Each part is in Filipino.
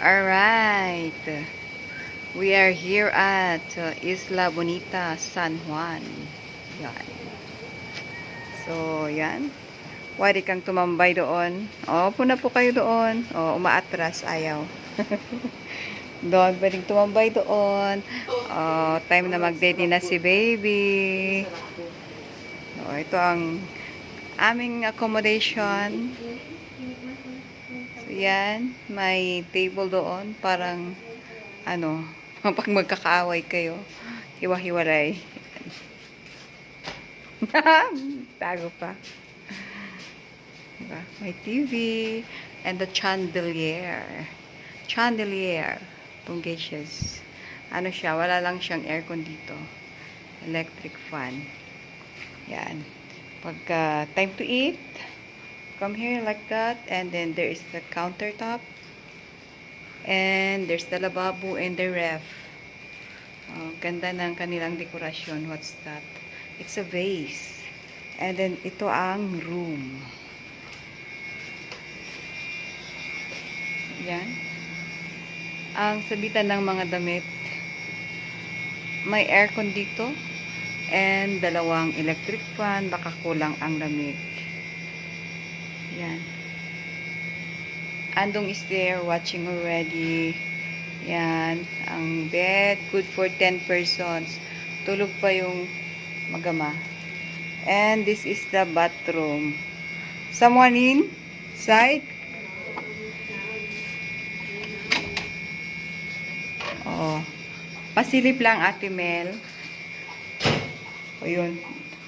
Alright. We are here at Isla Bonita, San Juan. Yan. So, yan. Pwede kang tumambay doon. O, puna po kayo doon. O, umaatras. Ayaw. Doon, pwedeng tumambay doon. O, time na mag-daddy na si baby. O, ito ang aming accommodation. So, yan. May table doon. Parang, pag magkakaaway kayo, hiwa-hiwalay. Tago pa. Diba? May TV and the chandelier. Chandelier. Tungacious. Ano siya? Wala lang siyang aircon dito. Electric fan. Yan. Pagka time to eat, come here like that. And then there is the countertop. And there's the lavabo and the ref. Ganda ng kanilang dekorasyon. What's that? It's a vase. And then ito ang room. Yan. Ang sabitan ng mga damit. May aircon dito. And dalawang electric fan. Baka kulang ang lamig. Yan. Andong is there watching already. Yan. Ang bed. Good for 10 persons. Tulog pa yung magama. And this is the bathroom. Someone inside? Oh. Pasilip lang, Ate Mel. O yun.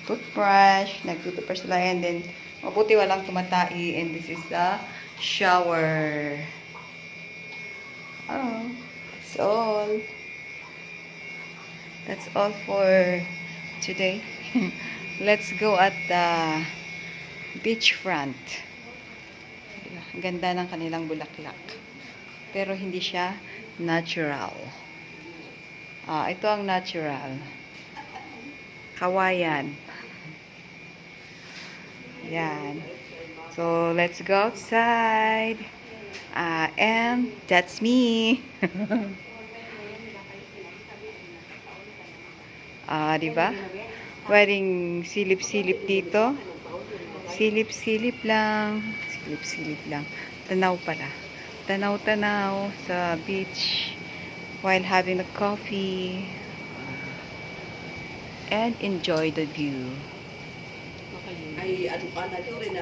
Toothbrush. Nag-toothbrush sila. And then, mabuti walang tumatai. And this is the shower. Oh. That's all. That's all for today. Let's go at the beachfront. Ang ganda ng kanilang bulaklak. Pero hindi siya natural. Ito ang natural. Kawayan. Yan. So, let's go outside. And that's me. Diba? Pwedeng silip-silip dito. Silip-silip lang. Silip-silip lang. Tanaw pala. Tanaw-tanaw sa beach while having a coffee and enjoy the view. Ay, ano pa na